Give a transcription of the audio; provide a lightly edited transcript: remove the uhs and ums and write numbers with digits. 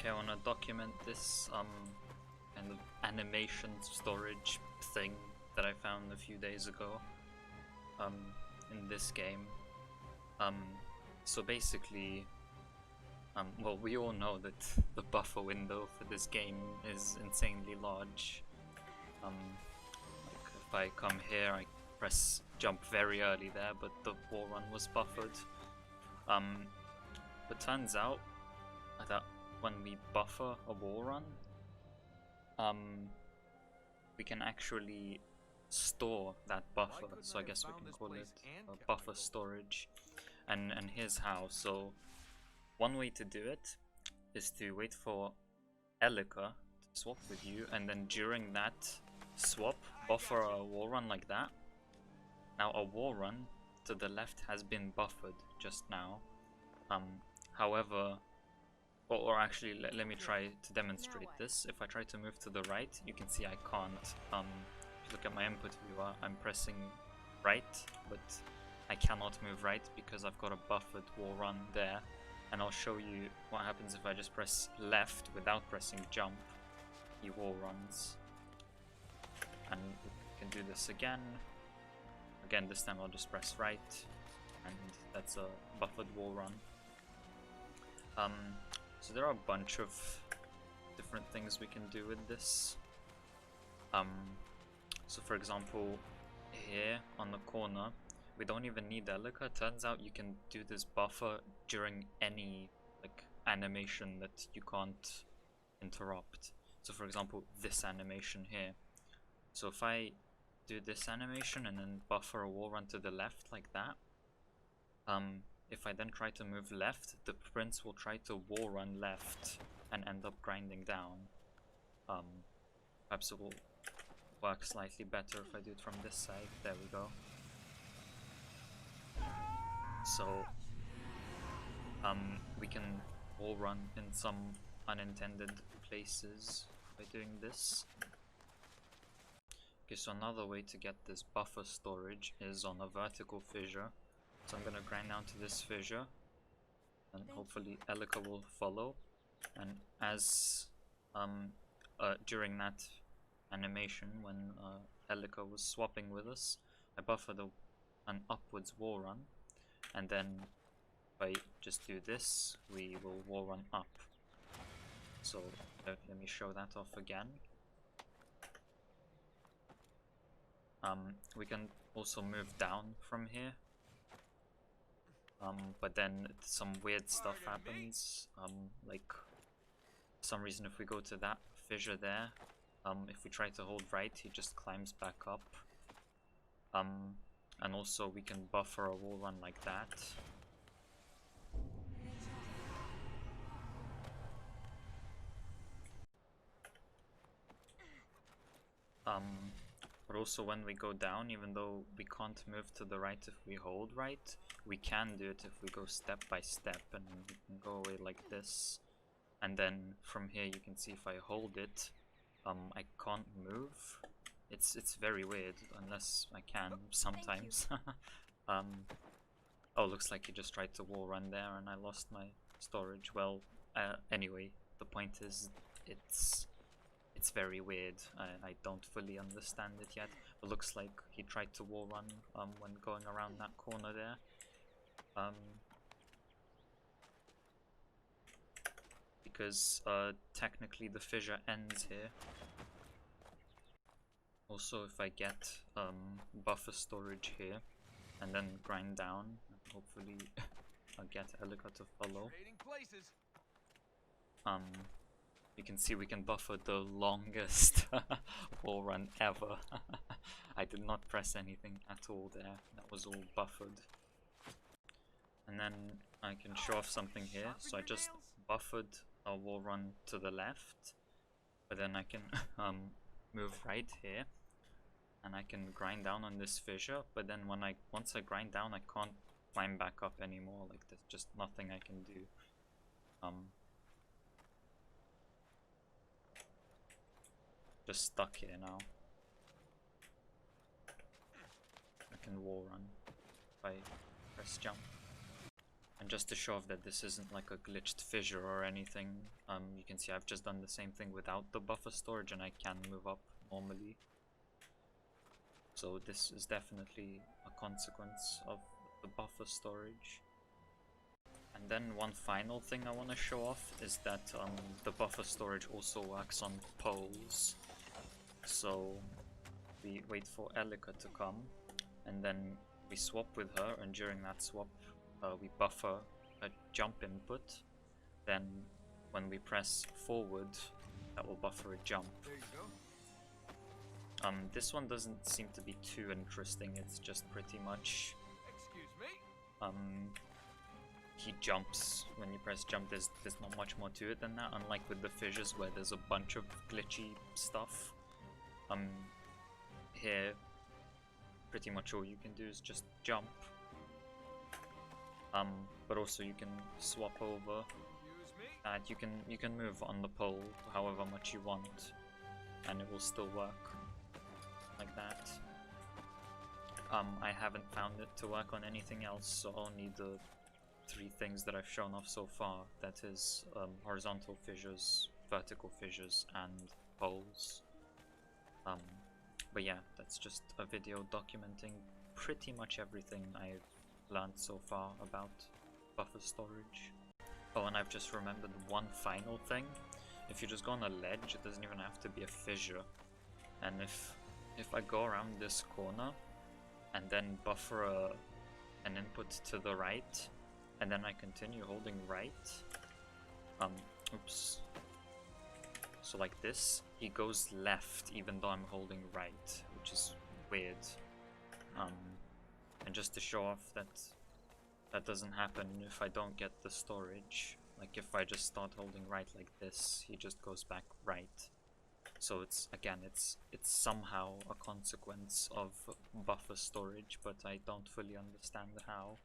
Okay, I want to document this kind of animation storage thing that I found a few days ago in this game. So basically, well, we all know that the buffer window for this game is insanely large. Like if I come here, I press jump very early there, but the wall run was buffered. But turns out that when we buffer a wall run, we can actually store that buffer. So I guess we can call it buffer storage. And here's how. So one way to do it is to wait for Elika to swap with you, and then during that swap, buffer a wall run like that. Now a wall run to the left has been buffered just now. However, or actually, let me try to demonstrate this. If I try to move to the right, you can see I can't. If you look at my input viewer, I'm pressing right, but I cannot move right because I've got a buffered wall run there. And I'll show you what happens if I just press left without pressing jump. He wall runs. And we can do this again. Again, this time I'll just press right, and that's a buffered wall run. So there are a bunch of different things we can do with this. So for example, here on the corner, we don't even need Elika. Turns out you can do this buffer during any like animation that you can't interrupt. So for example, this animation here. So if I do this animation and then buffer a wall run to the left like that, if I then try to move left, the prince will try to wall run left and end up grinding down. Perhaps it will work slightly better if I do it from this side. There we go. So we can wall run in some unintended places by doing this. Okay, so another way to get this buffer storage is on a vertical fissure. So I'm gonna grind down to this fissure, and hopefully Elika will follow. And as during that animation when Elika was swapping with us, I buffered an upwards wall run, and then if I just do this, we will wall run up. So let me show that off again. We can also move down from here. But then some weird stuff happens, like for some reason if we go to that fissure there, if we try to hold right, he just climbs back up. And also we can buffer a wall run like that. But also when we go down, even though we can't move to the right if we hold right, we can do it if we go step by step, and we can go away like this. And then from here you can see if I hold it, I can't move. It's very weird, unless I can sometimes. Oh, looks like he just tried to wall run there and I lost my storage. Well, anyway, the point is it's very weird. I don't fully understand it yet. It looks like he tried to wall run when going around that corner there. Because technically the fissure ends here. Also, if I get buffer storage here and then grind down, hopefully I'll get Elika to follow. You can see we can buffer the longest wall run ever. I did not press anything at all there. That was all buffered. And then I can show off something here. So I just buffered a wall run to the left, but then I can move right here, and I can grind down on this fissure. But then once I grind down, I can't climb back up anymore. Like there's just nothing I can do. Just stuck here now. I can wall run if I press jump. And just to show off that this isn't like a glitched fissure or anything, you can see I've just done the same thing without the buffer storage and I can move up normally. So this is definitely a consequence of the buffer storage. And then one final thing I want to show off is that the buffer storage also works on poles. So we wait for Elika to come, and then we swap with her, and during that swap we buffer a jump input. Then when we press forward, that will buffer a jump. There you go. This one doesn't seem to be too interesting, it's just pretty much Excuse me. he jumps. When you press jump, there's not much more to it than that, unlike with the fissures where there's a bunch of glitchy stuff. Here pretty much all you can do is just jump. But also you can swap over, Excuse me. and you can move on the pole however much you want, and it will still work like that. I haven't found it to work on anything else, so only the 3 things that I've shown off so far. That is horizontal fissures, vertical fissures, and poles. But yeah, that's just a video documenting pretty much everything I've learned so far about buffer storage. Oh, and I've just remembered one final thing. If you just go on a ledge, it doesn't even have to be a fissure. And if I go around this corner and then buffer an input to the right, and then I continue holding right, oops. So like this, he goes left even though I'm holding right, which is weird. And just to show off that that doesn't happen if I don't get the storage. Like if I just start holding right like this, he just goes back right. So it's somehow a consequence of buffer storage, but I don't fully understand how.